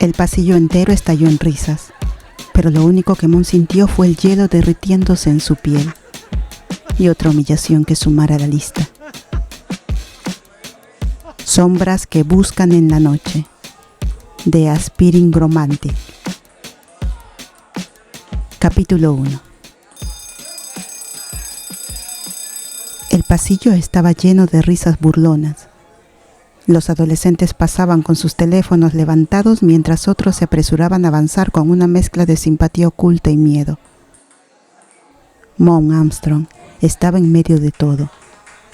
El pasillo entero estalló en risas, pero lo único que Mon sintió fue el hielo derritiéndose en su piel y otra humillación que sumar a la lista. Sombras que buscan en la noche, de Aspiring Romantic. Capítulo 1. El pasillo estaba lleno de risas burlonas. Los adolescentes pasaban con sus teléfonos levantados mientras otros se apresuraban a avanzar con una mezcla de simpatía oculta y miedo. Mon Armstrong estaba en medio de todo,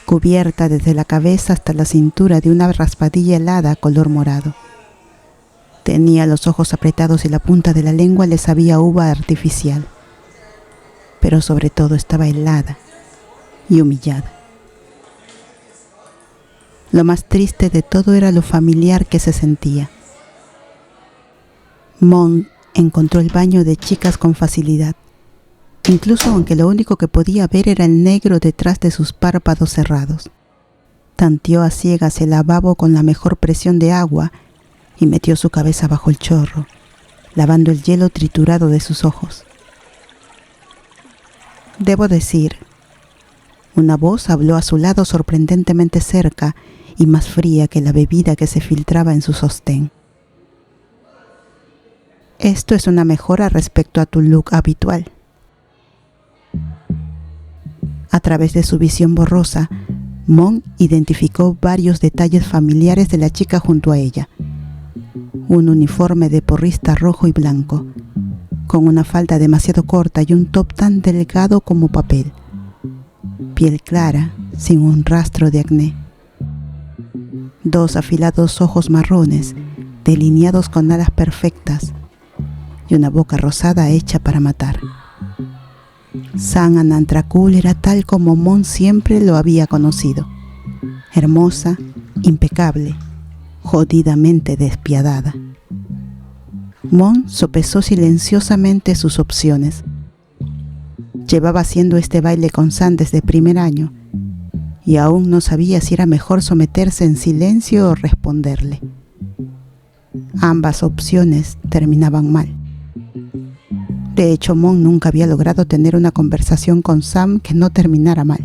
cubierta desde la cabeza hasta la cintura de una raspadilla helada color morado. Tenía los ojos apretados y la punta de la lengua le sabía a uva artificial, pero sobre todo estaba helada y humillada. Lo más triste de todo era lo familiar que se sentía. Mon encontró el baño de chicas con facilidad, incluso aunque lo único que podía ver era el negro detrás de sus párpados cerrados. Tanteó a ciegas el lavabo con la mejor presión de agua y metió su cabeza bajo el chorro, lavando el hielo triturado de sus ojos. Debo decir, una voz habló a su lado sorprendentemente cerca y más fría que la bebida que se filtraba en su sostén. Esto es una mejora respecto a tu look habitual. A través de su visión borrosa, Mon identificó varios detalles familiares de la chica junto a ella. Un uniforme de porrista rojo y blanco, con una falda demasiado corta y un top tan delgado como papel. Piel clara, sin un rastro de acné. Dos afilados ojos marrones, delineados con alas perfectas, y una boca rosada hecha para matar. Sam Anantrakul era tal como Mon siempre lo había conocido. Hermosa, impecable, jodidamente despiadada. Mon sopesó silenciosamente sus opciones. Llevaba haciendo este baile con Sam desde primer año y aún no sabía si era mejor someterse en silencio o responderle. Ambas opciones terminaban mal. De hecho, Mon nunca había logrado tener una conversación con Sam que no terminara mal.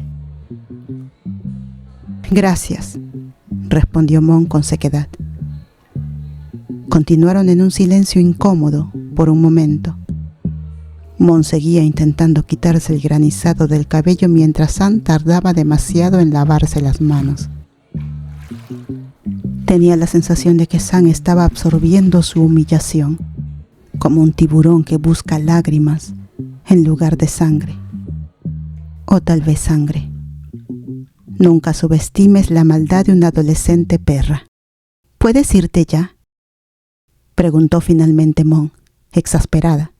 «Gracias», respondió Mon con sequedad. Continuaron en un silencio incómodo por un momento. Mon seguía intentando quitarse el granizado del cabello mientras Sam tardaba demasiado en lavarse las manos. Tenía la sensación de que Sam estaba absorbiendo su humillación, como un tiburón que busca lágrimas en lugar de sangre. O tal vez sangre. Nunca subestimes la maldad de una adolescente perra. ¿Puedes irte ya?, preguntó finalmente Mon, exasperada.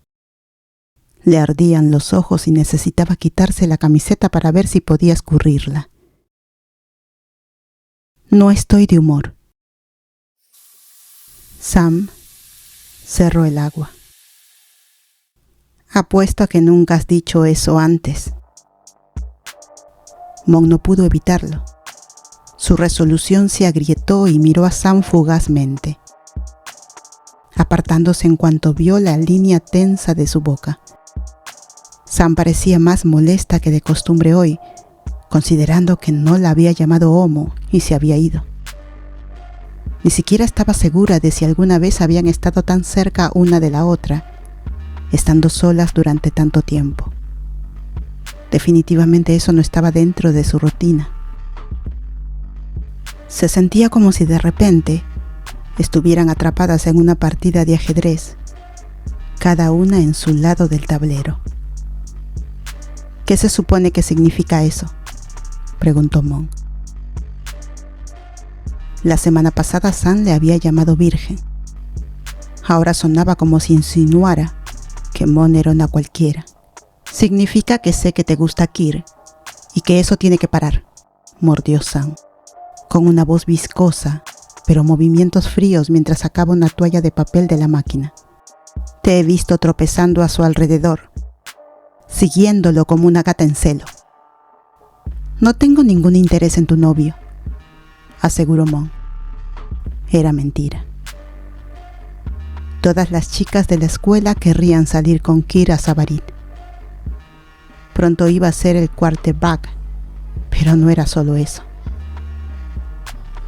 Le ardían los ojos y necesitaba quitarse la camiseta para ver si podía escurrirla. «No estoy de humor». Sam cerró el agua. «Apuesto a que nunca has dicho eso antes». Mon no pudo evitarlo. Su resolución se agrietó y miró a Sam fugazmente, apartándose en cuanto vio la línea tensa de su boca. Sam parecía más molesta que de costumbre hoy, considerando que no la había llamado homo y se había ido. Ni siquiera estaba segura de si alguna vez habían estado tan cerca una de la otra, estando solas durante tanto tiempo. Definitivamente eso no estaba dentro de su rutina. Se sentía como si de repente estuvieran atrapadas en una partida de ajedrez, cada una en su lado del tablero. «¿Qué se supone que significa eso?», preguntó Mon. La semana pasada Sam le había llamado virgen. Ahora sonaba como si insinuara que Mon era una cualquiera. «Significa que sé que te gusta Kir y que eso tiene que parar», mordió Sam, con una voz viscosa, pero movimientos fríos mientras sacaba una toalla de papel de la máquina. «Te he visto tropezando a su alrededor, siguiéndolo como una gata en celo». «No tengo ningún interés en tu novio», aseguró Mon. Era mentira. todas las chicas de la escuela querrían salir con Kira Sabarit. Pronto iba a ser el quarterback, pero no era solo eso.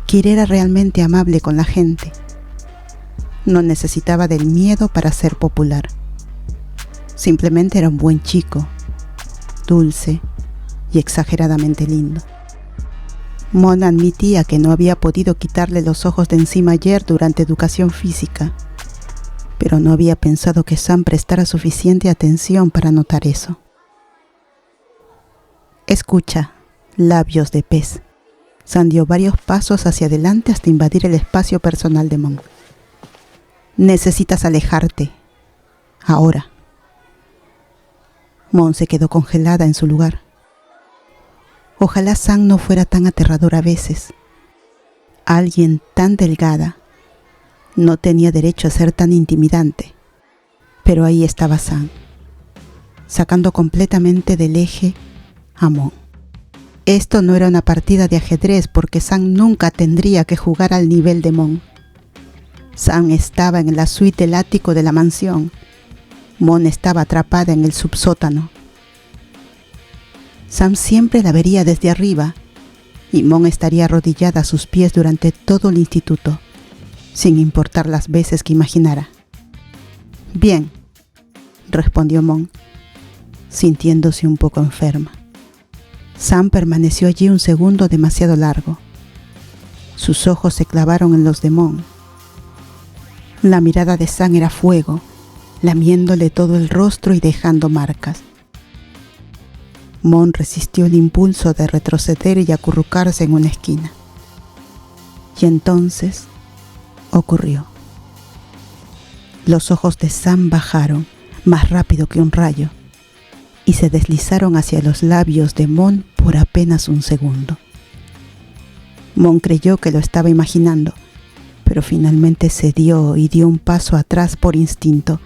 Kira era realmente amable con la gente. No necesitaba del miedo para ser popular. Simplemente era un buen chico, dulce y exageradamente lindo. Mon admitía que no había podido quitarle los ojos de encima ayer durante educación física, pero no había pensado que Sam prestara suficiente atención para notar eso. Escucha, labios de pez. Sam dio varios pasos hacia adelante hasta invadir el espacio personal de Mon. Necesitas alejarte. Ahora. Mon se quedó congelada en su lugar. Ojalá Sam no fuera tan aterrador a veces. Alguien tan delgada no tenía derecho a ser tan intimidante. Pero ahí estaba Sam, sacando completamente del eje a Mon. Esto no era una partida de ajedrez porque Sam nunca tendría que jugar al nivel de Mon. Sam estaba en la suite del ático de la mansión. Mon estaba atrapada en el subsótano. Sam siempre la vería desde arriba y Mon estaría arrodillada a sus pies durante todo el instituto, sin importar las veces que imaginara. Bien, respondió Mon, sintiéndose un poco enferma. Sam permaneció allí un segundo demasiado largo. Sus ojos se clavaron en los de Mon. La mirada de Sam era fuego, lamiéndole todo el rostro y dejando marcas. Mon resistió el impulso de retroceder y acurrucarse en una esquina. Y entonces ocurrió. Los ojos de Sam bajaron más rápido que un rayo y se deslizaron hacia los labios de Mon por apenas un segundo. Mon creyó que lo estaba imaginando, pero finalmente cedió y dio un paso atrás por instinto,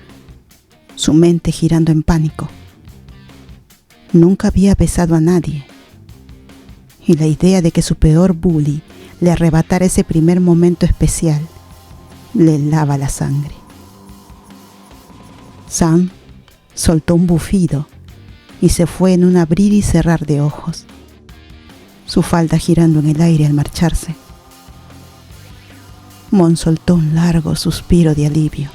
su mente girando en pánico. Nunca había besado a nadie, y la idea de que su peor bully le arrebatara ese primer momento especial le helaba la sangre. Sam soltó un bufido y se fue en un abrir y cerrar de ojos, su falda girando en el aire al marcharse. Mon soltó un largo suspiro de alivio.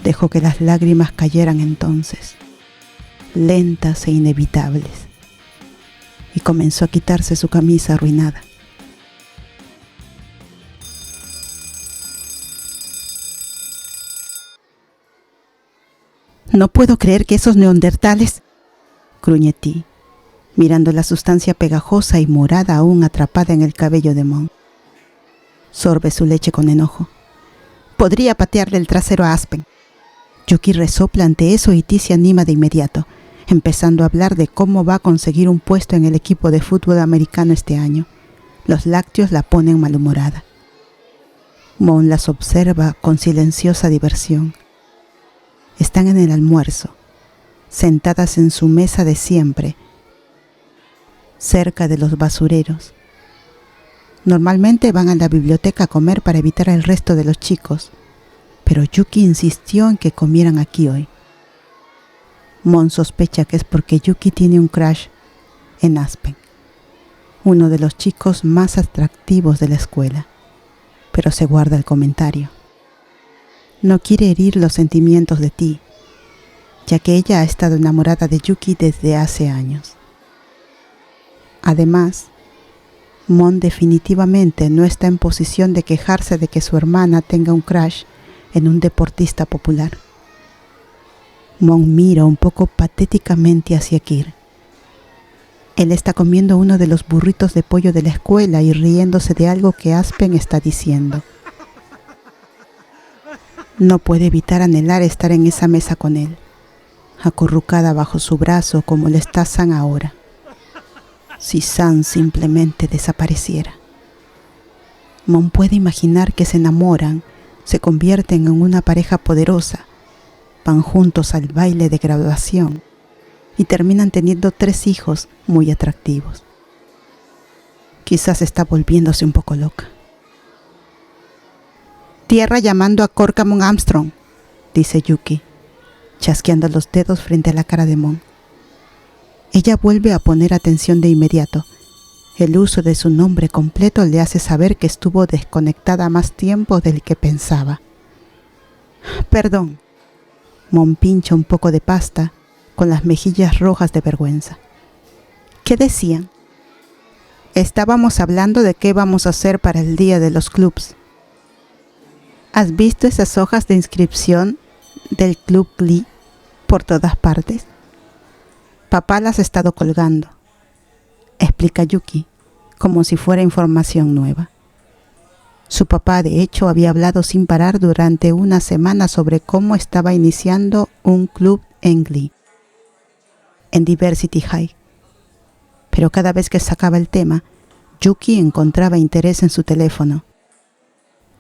Dejó que las lágrimas cayeran entonces, lentas e inevitables, y comenzó a quitarse su camisa arruinada. No puedo creer que esos neandertales, gruñetí, mirando la sustancia pegajosa y morada aún atrapada en el cabello de Mon. Sorbe su leche con enojo. Podría patearle el trasero a Aspen. Yuki resopla ante eso y Ti se anima de inmediato, empezando a hablar de cómo va a conseguir un puesto en el equipo de fútbol americano este año. Los lácteos la ponen malhumorada. Mon las observa con silenciosa diversión. Están en el almuerzo, sentadas en su mesa de siempre, cerca de los basureros. Normalmente van a la biblioteca a comer para evitar al resto de los chicos, pero Yuki insistió en que comieran aquí hoy. Mon sospecha que es porque Yuki tiene un crush en Aspen, uno de los chicos más atractivos de la escuela, pero se guarda el comentario. No quiere herir los sentimientos de Ti, ya que ella ha estado enamorada de Yuki desde hace años. Además, Mon definitivamente no está en posición de quejarse de que su hermana tenga un crush en un deportista popular. Mon mira un poco patéticamente hacia Kir. Él está comiendo uno de los burritos de pollo de la escuela y riéndose de algo que Aspen está diciendo. No puede evitar anhelar estar en esa mesa con él, acurrucada bajo su brazo como lo está Sam ahora. Si Sam simplemente desapareciera. Mon puede imaginar que se enamoran, se convierten en una pareja poderosa, van juntos al baile de graduación y terminan teniendo 3 hijos muy atractivos. Quizás está volviéndose un poco loca. Tierra llamando a Corkamon Armstrong, dice Yuki, chasqueando los dedos frente a la cara de Mon. Ella vuelve a poner atención de inmediato. El uso de su nombre completo le hace saber que estuvo desconectada más tiempo del que pensaba. Perdón. Mon pincha un poco de pasta con las mejillas rojas de vergüenza. ¿Qué decían? Estábamos hablando de qué vamos a hacer para el día de los clubs. ¿Has visto esas hojas de inscripción del Club Glee por todas partes? Papá las ha estado colgando, explica Yuki, como si fuera información nueva. Su papá, de hecho, había hablado sin parar durante una semana sobre cómo estaba iniciando un club en Glee, en Diversity High. Pero cada vez que sacaba el tema, Yuki encontraba interés en su teléfono.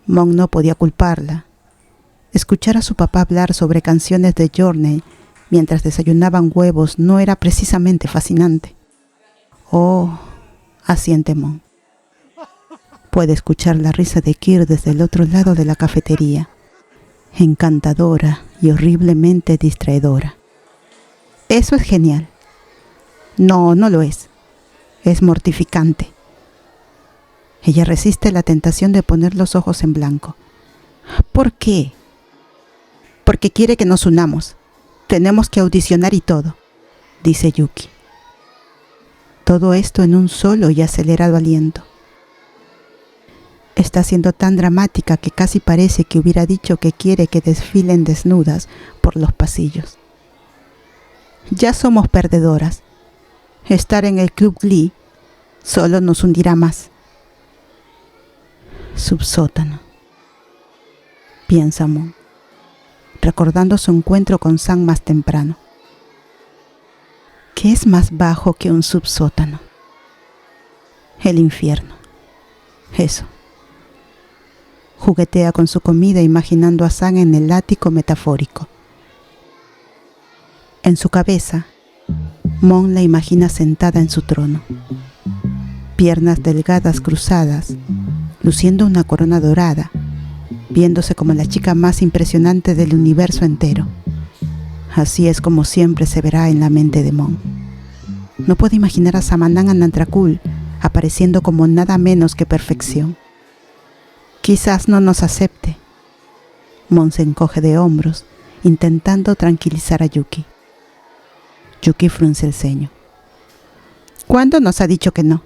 Mon no podía culparla. Escuchar a su papá hablar sobre canciones de Journey mientras desayunaban huevos no era precisamente fascinante. Oh, asiente Mon. Puede escuchar la risa de Kir desde el otro lado de la cafetería, encantadora y horriblemente distraedora. Eso es genial. No, no lo es. Es mortificante. Ella resiste la tentación de poner los ojos en blanco. ¿Por qué? Porque quiere que nos unamos. Tenemos que audicionar y todo, dice Yuki. Todo esto en un solo y acelerado aliento. Está siendo tan dramática que casi parece que hubiera dicho que quiere que desfilen desnudas por los pasillos. Ya somos perdedoras. Estar en el Club Glee solo nos hundirá más. Subsótano, piensa Mon, recordando su encuentro con Sam más temprano. ¿Qué es más bajo que un subsótano? El infierno. Eso. Juguetea con su comida imaginando a Sam en el ático metafórico. En su cabeza, Mon la imagina sentada en su trono, piernas delgadas cruzadas, luciendo una corona dorada, viéndose como la chica más impresionante del universo entero. Así es como siempre se verá en la mente de Mon. No puede imaginar a Samanang Anantrakul apareciendo como nada menos que perfección. Quizás no nos acepte. Mon se encoge de hombros, intentando tranquilizar a Yuki. Yuki frunce el ceño. ¿Cuándo nos ha dicho que no?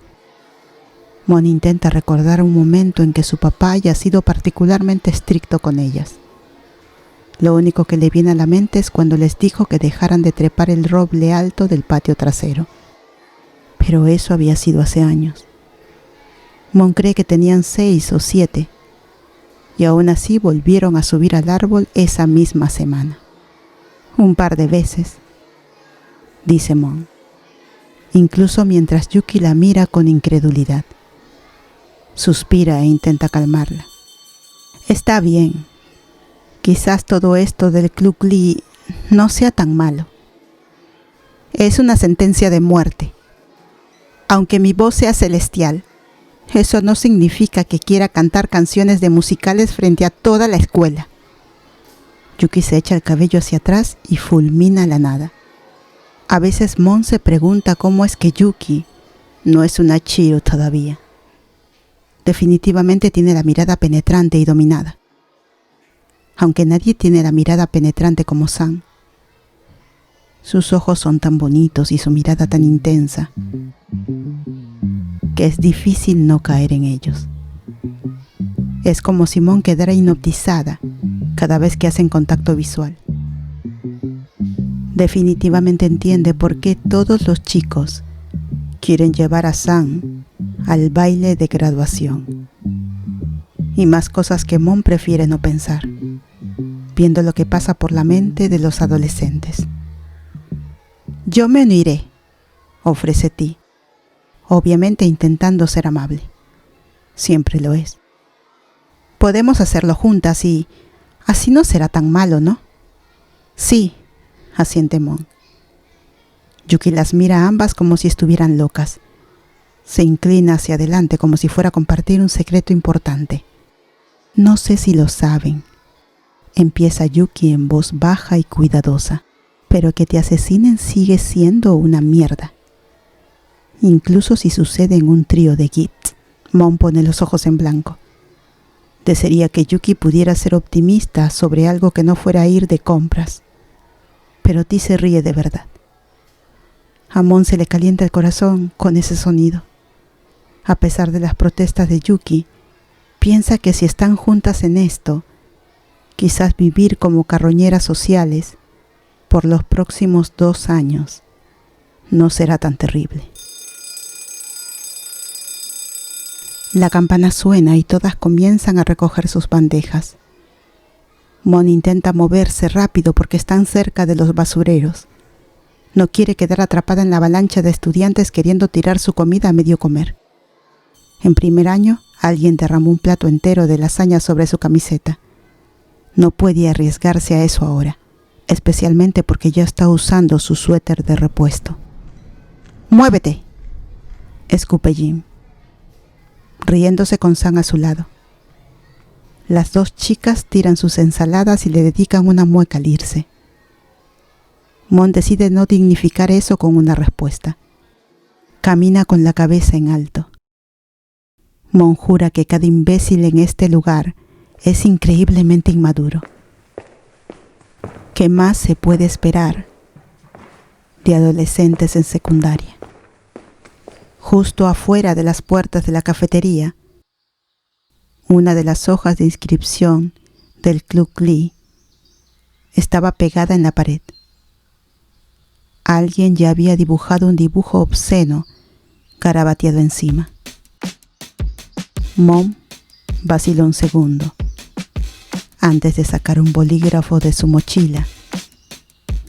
Mon intenta recordar un momento en que su papá haya sido particularmente estricto con ellas. Lo único que le viene a la mente es cuando les dijo que dejaran de trepar el roble alto del patio trasero. Pero eso había sido hace años. Mon cree que tenían 6 o 7, y aún así volvieron a subir al árbol esa misma semana. Un par de veces, dice Mon, incluso mientras Yuki la mira con incredulidad. Suspira e intenta calmarla. Está bien. Quizás todo esto del Club Glee no sea tan malo. Es una sentencia de muerte. Aunque mi voz sea celestial, eso no significa que quiera cantar canciones de musicales frente a toda la escuela. Yuki se echa el cabello hacia atrás y fulmina la nada. A veces Mon se pregunta cómo es que Yuki no es una Chiro todavía. Definitivamente tiene la mirada penetrante y dominada. Aunque nadie tiene la mirada penetrante como Sam. Sus ojos son tan bonitos y su mirada tan intensa que es difícil no caer en ellos. Es como si Mon quedara hipnotizada cada vez que hacen contacto visual. Definitivamente entiende por qué todos los chicos quieren llevar a Sam al baile de graduación. Y más cosas que Mon prefiere no pensar, viendo lo que pasa por la mente de los adolescentes. Yo me uniré, ofrece Ti, obviamente intentando ser amable. Siempre lo es. Podemos hacerlo juntas y así no será tan malo, ¿no? Sí, asiente Mon. Yuki las mira a ambas como si estuvieran locas. Se inclina hacia adelante como si fuera a compartir un secreto importante. No sé si lo saben, empieza Yuki en voz baja y cuidadosa, pero que te asesinen sigue siendo una mierda. Incluso si sucede en un trío de Git. Mon pone los ojos en blanco. Desearía que Yuki pudiera ser optimista sobre algo que no fuera a ir de compras. Pero Ti se ríe de verdad. A Mon se le calienta el corazón con ese sonido. A pesar de las protestas de Yuki, piensa que si están juntas en esto, quizás vivir como carroñeras sociales por los próximos 2 años no será tan terrible. La campana suena y todas comienzan a recoger sus bandejas. Mon intenta moverse rápido porque están cerca de los basureros. No quiere quedar atrapada en la avalancha de estudiantes queriendo tirar su comida a medio comer. En primer año, alguien derramó un plato entero de lasaña sobre su camiseta. No puede arriesgarse a eso ahora, especialmente porque ya está usando su suéter de repuesto. ¡Muévete!, escupe Jim, riéndose con Sam a su lado. Las 2 chicas tiran sus ensaladas y le dedican una mueca al irse. Mon decide no dignificar eso con una respuesta. Camina con la cabeza en alto. Mon jura que cada imbécil en este lugar es increíblemente inmaduro. ¿Qué más se puede esperar de adolescentes en secundaria? Justo afuera de las puertas de la cafetería, una de las hojas de inscripción del Club Glee estaba pegada en la pared. Alguien ya había dibujado un dibujo obsceno garabateado encima. Mon vaciló un segundo antes de sacar un bolígrafo de su mochila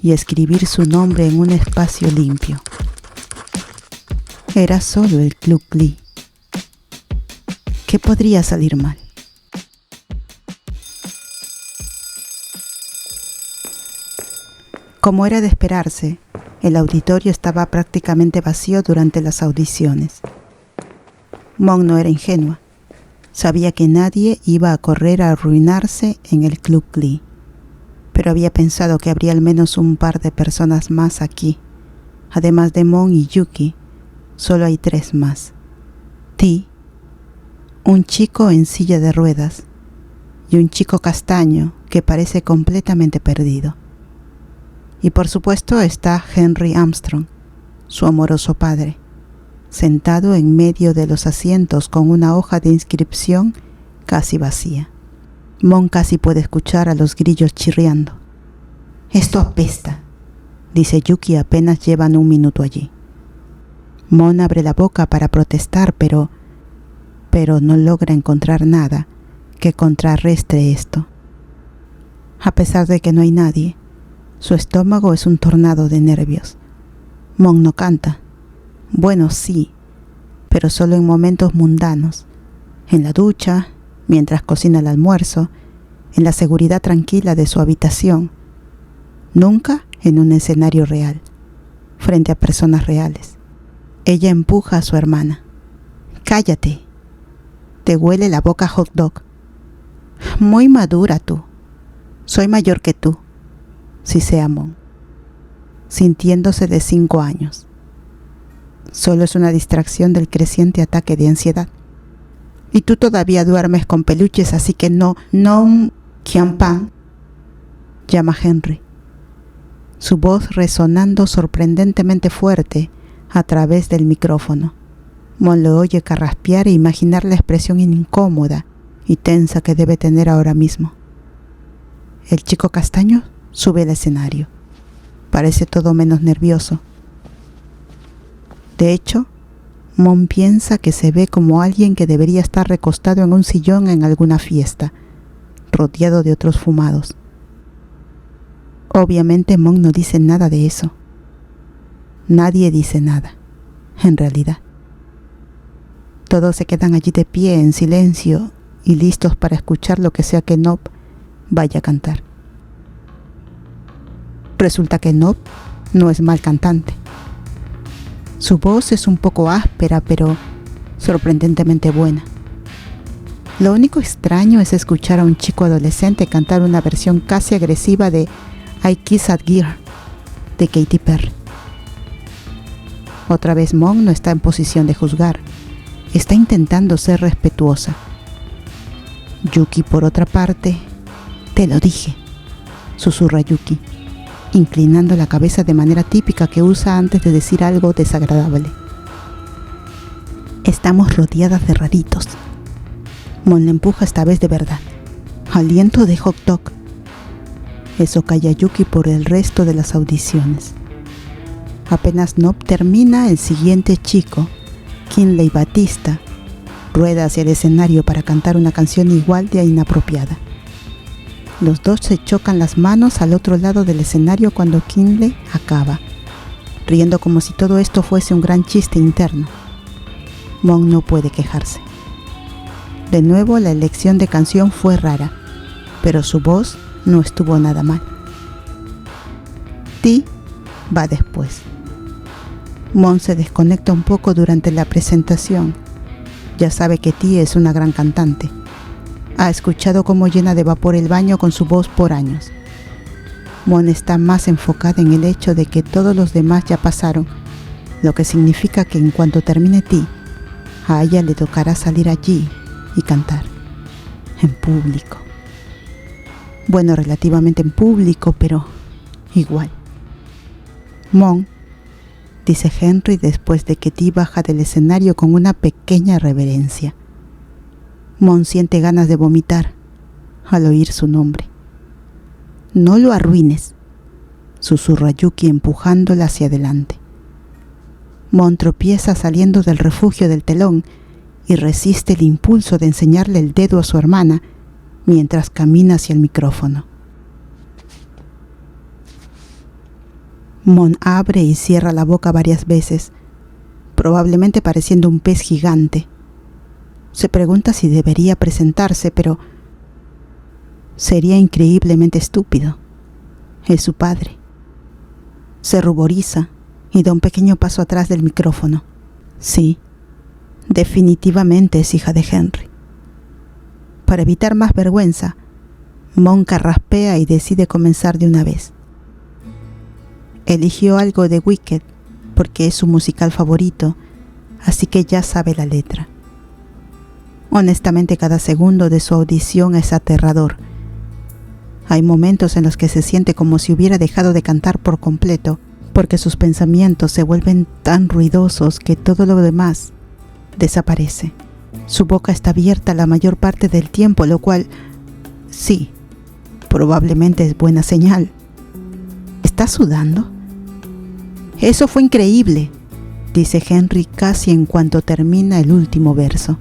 y escribir su nombre en un espacio limpio. Era solo el Club Glee. ¿Qué podría salir mal? Como era de esperarse, el auditorio estaba prácticamente vacío durante las audiciones. Mon no era ingenua. Sabía que nadie iba a correr a arruinarse en el Club Glee, pero había pensado que habría al menos un par de personas más aquí. Además de Mon y Yuki, solo hay 3 más. Ti, un chico en silla de ruedas, y un chico castaño que parece completamente perdido. Y por supuesto está Henry Armstrong, su amoroso padre, sentado en medio de los asientos con una hoja de inscripción casi vacía. Mon casi puede escuchar a los grillos chirriando. «Esto apesta», dice Yuki apenas llevan 1 minuto allí. Mon abre la boca para protestar, pero no logra encontrar nada que contrarrestre esto. A pesar de que no hay nadie, su estómago es un tornado de nervios. Mon no canta. Bueno, sí, pero solo en momentos mundanos. En la ducha, mientras cocina el almuerzo, en la seguridad tranquila de su habitación. Nunca en un escenario real, frente a personas reales. Ella empuja a su hermana. «Cállate. Te huele la boca a hot dog. Muy madura tú. Soy mayor que tú», sisea Mon, sintiéndose de 5 años. Solo es una distracción del creciente ataque de ansiedad. Y tú todavía duermes con peluches, así que no, Qianpan, llama Henry, su voz resonando sorprendentemente fuerte a través del micrófono. Mon lo oye carraspear e imaginar la expresión incómoda y tensa que debe tener ahora mismo. El chico castaño sube al escenario. Parece todo menos nervioso. De hecho, Mon piensa que se ve como alguien que debería estar recostado en un sillón en alguna fiesta, rodeado de otros fumados. Obviamente Mon no dice nada de eso. Nadie dice nada, en realidad. Todos se quedan allí de pie en silencio y listos para escuchar lo que sea que Nob vaya a cantar. Resulta que Nob no es mal cantante. Su voz es un poco áspera, pero sorprendentemente buena. Lo único extraño es escuchar a un chico adolescente cantar una versión casi agresiva de I Kiss a Girl de Katy Perry. Otra vez Mon no está en posición de juzgar, está intentando ser respetuosa. Yuki, por otra parte, te lo dije, susurra Yuki, inclinando la cabeza de manera típica que usa antes de decir algo desagradable. Estamos rodeadas de raritos. Mon le empuja esta vez de verdad. Aliento de hot dog. Eso calla a Yuki por el resto de las audiciones. Apenas Nob termina, el siguiente chico, Kinley Batista, rueda hacia el escenario para cantar una canción igual de inapropiada. Los dos se chocan las manos al otro lado del escenario cuando Kinley acaba, riendo como si todo esto fuese un gran chiste interno. Mon no puede quejarse. De nuevo, la elección de canción fue rara, pero su voz no estuvo nada mal. Ti va después. Mon se desconecta un poco durante la presentación. Ya sabe que Ti es una gran cantante. Ha escuchado cómo llena de vapor el baño con su voz por años. Mon está más enfocada en el hecho de que todos los demás ya pasaron, lo que significa que en cuanto termine Ti, a ella le tocará salir allí y cantar, en público. Bueno, relativamente en público, pero igual. Mon, dice Henry después de que Ti baja del escenario con una pequeña reverencia. Mon siente ganas de vomitar al oír su nombre. No lo arruines, susurra Yuki empujándola hacia adelante. Mon tropieza saliendo del refugio del telón y resiste el impulso de enseñarle el dedo a su hermana mientras camina hacia el micrófono. Mon abre y cierra la boca varias veces, probablemente pareciendo un pez gigante. Se pregunta si debería presentarse, pero sería increíblemente estúpido. Es su padre. Se ruboriza y da un pequeño paso atrás del micrófono. Sí, definitivamente es hija de Henry. Para evitar más vergüenza, Mon carraspea y decide comenzar de una vez. Eligió algo de Wicked porque es su musical favorito, así que ya sabe la letra. Honestamente, cada segundo de su audición es aterrador. Hay momentos en los que se siente como si hubiera dejado de cantar por completo, porque sus pensamientos se vuelven tan ruidosos que todo lo demás desaparece. Su boca está abierta la mayor parte del tiempo, lo cual, sí, probablemente es buena señal. ¿Está sudando? Eso fue increíble, dice Henry casi en cuanto termina el último verso.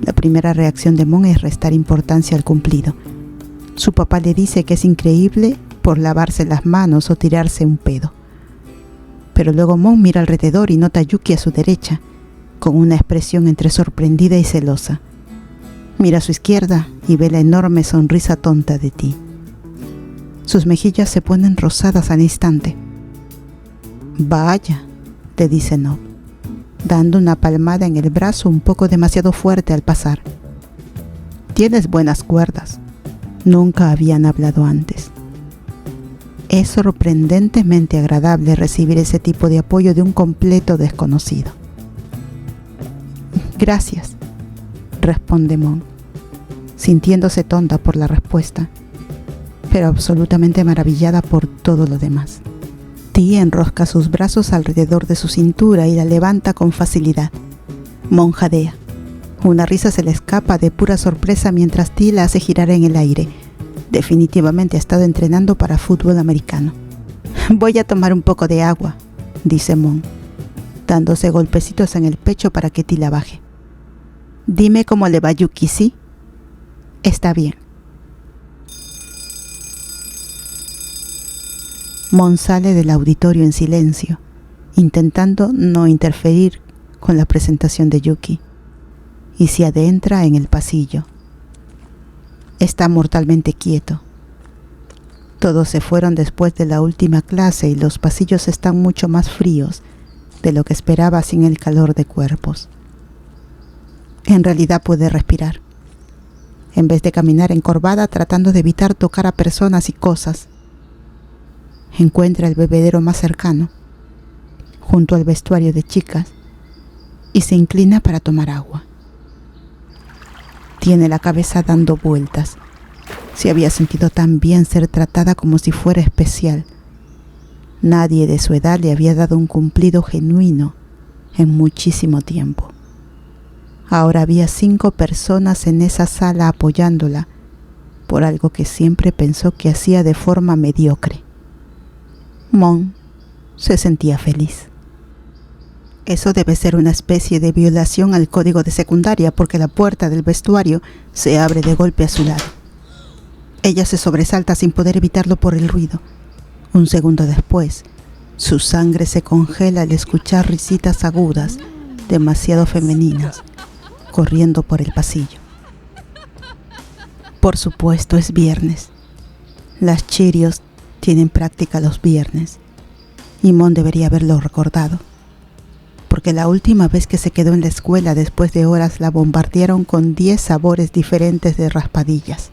La primera reacción de Mon es restar importancia al cumplido. Su papá le dice que es increíble por lavarse las manos o tirarse un pedo. Pero luego Mon mira alrededor y nota a Yuki a su derecha, con una expresión entre sorprendida y celosa. Mira a su izquierda y ve la enorme sonrisa tonta de Ti. Sus mejillas se ponen rosadas al instante. Vaya, le dice Nob, dando una palmada en el brazo un poco demasiado fuerte al pasar. Tienes buenas cuerdas. Nunca habían hablado antes. Es sorprendentemente agradable recibir ese tipo de apoyo de un completo desconocido. Gracias, responde Mon, sintiéndose tonta por la respuesta, pero absolutamente maravillada por todo lo demás. Ti enrosca sus brazos alrededor de su cintura y la levanta con facilidad. Mon jadea. Una risa se le escapa de pura sorpresa mientras Ti la hace girar en el aire. Definitivamente ha estado entrenando para fútbol americano. Voy a tomar un poco de agua, dice Mon, dándose golpecitos en el pecho para que Ti la baje. Dime cómo le va Yuki, ¿sí? Está bien. Mon sale del auditorio en silencio, intentando no interferir con la presentación de Yuki, y se adentra en el pasillo. Está mortalmente quieto. Todos se fueron después de la última clase y los pasillos están mucho más fríos de lo que esperaba sin el calor de cuerpos. En realidad puede respirar. En vez de caminar encorvada tratando de evitar tocar a personas y cosas, encuentra el bebedero más cercano, junto al vestuario de chicas, y se inclina para tomar agua. Tiene la cabeza dando vueltas. Se había sentido tan bien ser tratada como si fuera especial. Nadie de su edad le había dado un cumplido genuino en muchísimo tiempo. Ahora había 5 personas en esa sala apoyándola por algo que siempre pensó que hacía de forma mediocre. Mon se sentía feliz. Eso debe ser una especie de violación al código de secundaria, porque la puerta del vestuario se abre de golpe a su lado. Ella se sobresalta sin poder evitarlo por el ruido. Un segundo después, su sangre se congela al escuchar risitas agudas, demasiado femeninas, corriendo por el pasillo. Por supuesto, es viernes. Las Cheerios tienen práctica los viernes, y Mon debería haberlo recordado, porque la última vez que se quedó en la escuela después de horas la bombardearon con 10 sabores diferentes de raspadillas.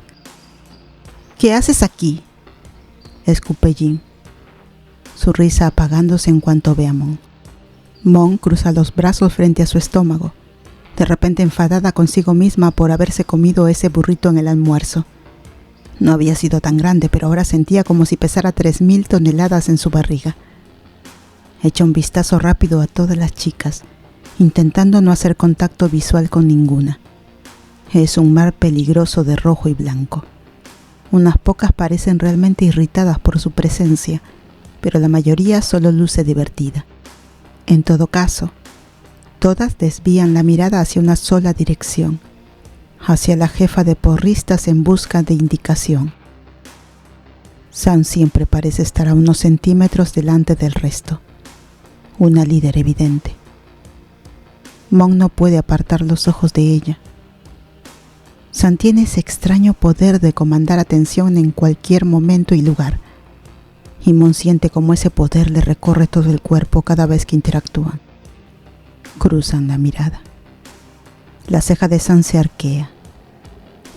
¿Qué haces aquí?, escupe Jin, su risa apagándose en cuanto ve a Mon. Mon cruza los brazos frente a su estómago, de repente enfadada consigo misma por haberse comido ese burrito en el almuerzo. No había sido tan grande, pero ahora sentía como si pesara 3000 toneladas en su barriga. Echa un vistazo rápido a todas las chicas, intentando no hacer contacto visual con ninguna. Es un mar peligroso de rojo y blanco. Unas pocas parecen realmente irritadas por su presencia, pero la mayoría solo luce divertida. En todo caso, todas desvían la mirada hacia una sola dirección, hacia la jefa de porristas en busca de indicación. San siempre parece estar a unos centímetros delante del resto. Una líder evidente. Mon no puede apartar los ojos de ella. San tiene ese extraño poder de comandar atención en cualquier momento y lugar, y Mon siente como ese poder le recorre todo el cuerpo cada vez que interactúan. Cruzan la mirada. La ceja de San se arquea.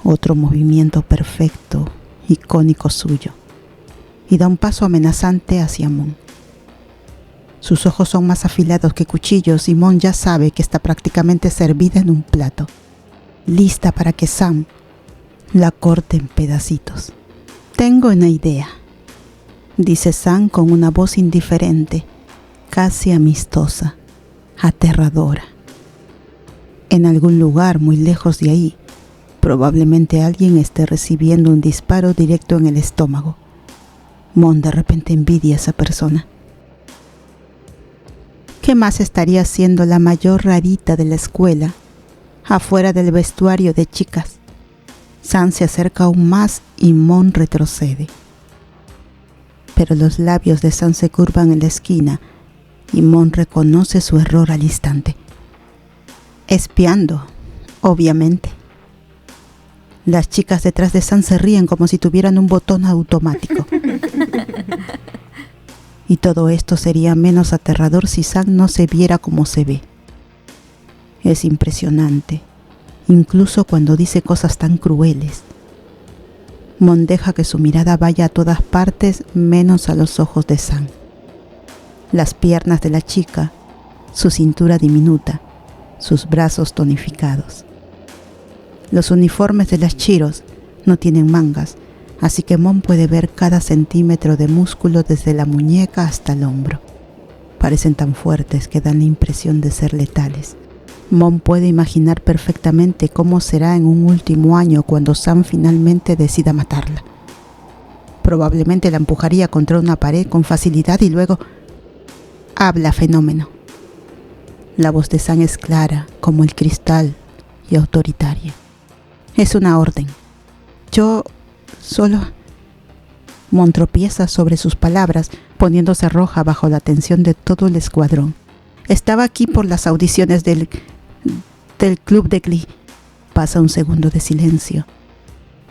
Otro movimiento perfecto, icónico suyo, y da un paso amenazante hacia Mon. Sus ojos son más afilados que cuchillos y Mon ya sabe que está prácticamente servida en un plato, lista para que Sam la corte en pedacitos. Tengo una idea, dice Sam con una voz indiferente, casi amistosa, aterradora. En algún lugar muy lejos de ahí, probablemente alguien esté recibiendo un disparo directo en el estómago. Mon de repente envidia a esa persona. ¿Qué más estaría haciendo la mayor rarita de la escuela, afuera del vestuario de chicas? San se acerca aún más y Mon retrocede. Pero los labios de San se curvan en la esquina y Mon reconoce su error al instante. Espiando, obviamente. Las chicas detrás de San se ríen como si tuvieran un botón automático. Y todo esto sería menos aterrador si Sam no se viera como se ve. Es impresionante, incluso cuando dice cosas tan crueles. Mon deja que su mirada vaya a todas partes menos a los ojos de Sam. Las piernas de la chica, su cintura diminuta, sus brazos tonificados. Los uniformes de las Cheerios no tienen mangas, así que Mon puede ver cada centímetro de músculo desde la muñeca hasta el hombro. Parecen tan fuertes que dan la impresión de ser letales. Mon puede imaginar perfectamente cómo será en un último año cuando Sam finalmente decida matarla. Probablemente la empujaría contra una pared con facilidad y luego... Habla, fenómeno. La voz de Sam es clara como el cristal y autoritaria. Es una orden. Yo... solo... Mon tropieza sobre sus palabras, poniéndose roja bajo la atención de todo el escuadrón. Estaba aquí por las audiciones del club de Glee. Pasa un segundo de silencio,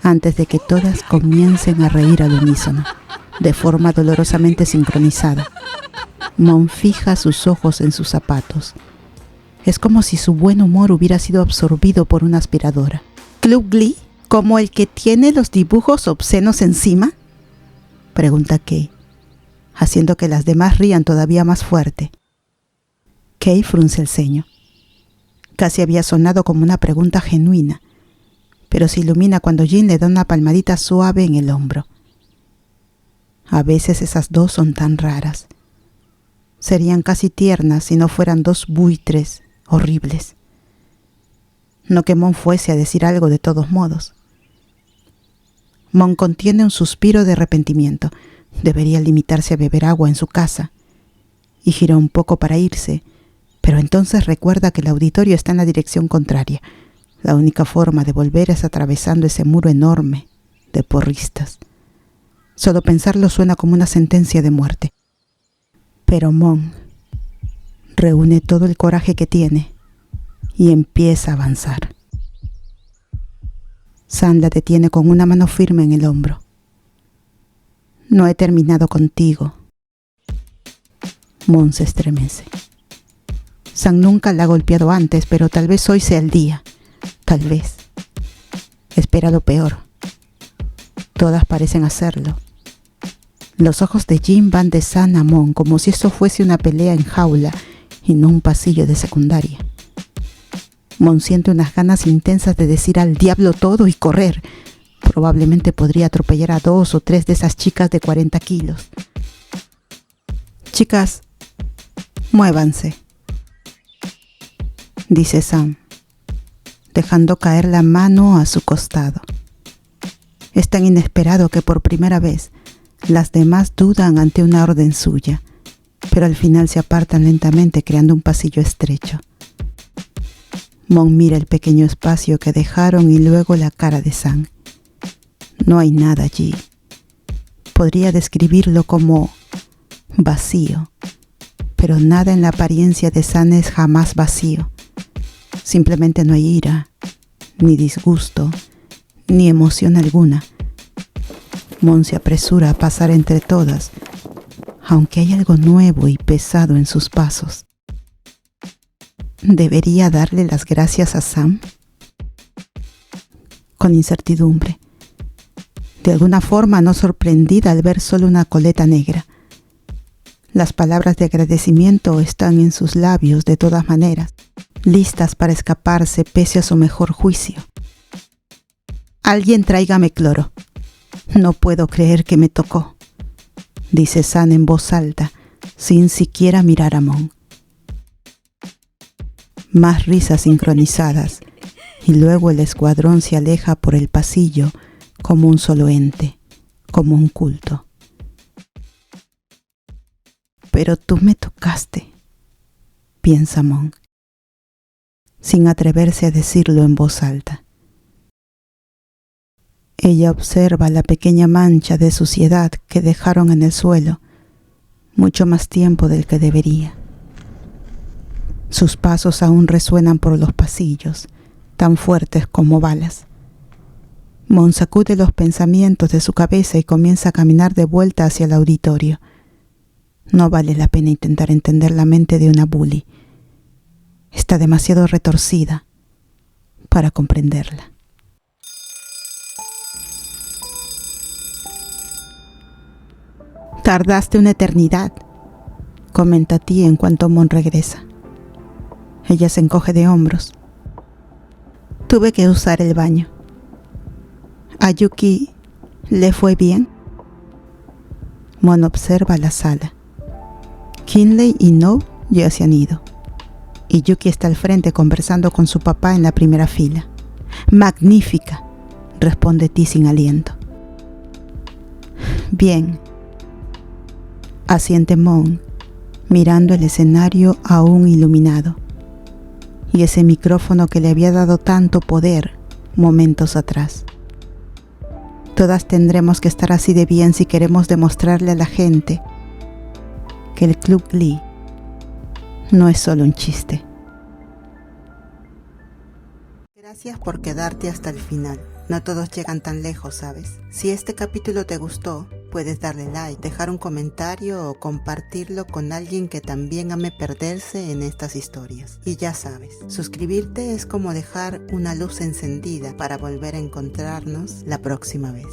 antes de que todas comiencen a reír al unísono, de forma dolorosamente sincronizada. Mon fija sus ojos en sus zapatos. Es como si su buen humor hubiera sido absorbido por una aspiradora. ¿Club Glee? ¿Como el que tiene los dibujos obscenos encima?, pregunta Kay, haciendo que las demás rían todavía más fuerte. Kay frunce el ceño. Casi había sonado como una pregunta genuina, pero se ilumina cuando Jin le da una palmadita suave en el hombro. A veces esas dos son tan raras. Serían casi tiernas si no fueran dos buitres horribles. No que Mon fuese a decir algo de todos modos. Mon contiene un suspiro de arrepentimiento. Debería limitarse a beber agua en su casa. Y gira un poco para irse, pero entonces recuerda que el auditorio está en la dirección contraria. La única forma de volver es atravesando ese muro enorme de porristas. Solo pensarlo suena como una sentencia de muerte. Pero Mon reúne todo el coraje que tiene y empieza a avanzar. San la detiene con una mano firme en el hombro. No he terminado contigo. Mon se estremece. San nunca la ha golpeado antes, pero tal vez hoy sea el día. Tal vez. Espera lo peor. Todas parecen hacerlo. Los ojos de Jin van de San a Mon como si esto fuese una pelea en jaula y no un pasillo de secundaria. Mon siente unas ganas intensas de decir al diablo todo y correr. Probablemente podría atropellar a 2 o 3 de esas chicas de 40 kilos. Chicas, muévanse, dice Sam, dejando caer la mano a su costado. Es tan inesperado que por primera vez las demás dudan ante una orden suya, pero al final se apartan lentamente creando un pasillo estrecho. Mon mira el pequeño espacio que dejaron y luego la cara de Sam. No hay nada allí. Podría describirlo como vacío, pero nada en la apariencia de Sam es jamás vacío. Simplemente no hay ira, ni disgusto, ni emoción alguna. Mon se apresura a pasar entre todas, aunque hay algo nuevo y pesado en sus pasos. ¿Debería darle las gracias a Sam? Con incertidumbre. De alguna forma no sorprendida al ver solo una coleta negra. Las palabras de agradecimiento están en sus labios de todas maneras, listas para escaparse pese a su mejor juicio. Alguien tráigame cloro. No puedo creer que me tocó, dice San en voz alta, sin siquiera mirar a Mon. Más risas sincronizadas, y luego el escuadrón se aleja por el pasillo como un solo ente, como un culto. Pero tú me tocaste, piensa Mon, sin atreverse a decirlo en voz alta. Ella observa la pequeña mancha de suciedad que dejaron en el suelo, mucho más tiempo del que debería. Sus pasos aún resuenan por los pasillos, tan fuertes como balas. Mon sacude los pensamientos de su cabeza y comienza a caminar de vuelta hacia el auditorio. No vale la pena intentar entender la mente de una bully. Está demasiado retorcida para comprenderla. Tardaste una eternidad, comenta Ti en cuanto Mon regresa. Ella se encoge de hombros. Tuve que usar el baño. ¿A Yuki le fue bien? Mon observa la sala. Kinley y No ya se han ido. Y Yuki está al frente conversando con su papá en la primera fila. Magnífica, responde Ti sin aliento. Bien, asiente Mon, mirando el escenario aún iluminado, y ese micrófono que le había dado tanto poder momentos atrás. Todas tendremos que estar así de bien si queremos demostrarle a la gente que el Club Glee no es solo un chiste. Gracias por quedarte hasta el final. No todos llegan tan lejos, ¿sabes? Si este capítulo te gustó, puedes darle like, dejar un comentario o compartirlo con alguien que también ame perderse en estas historias. Y ya sabes, suscribirte es como dejar una luz encendida para volver a encontrarnos la próxima vez.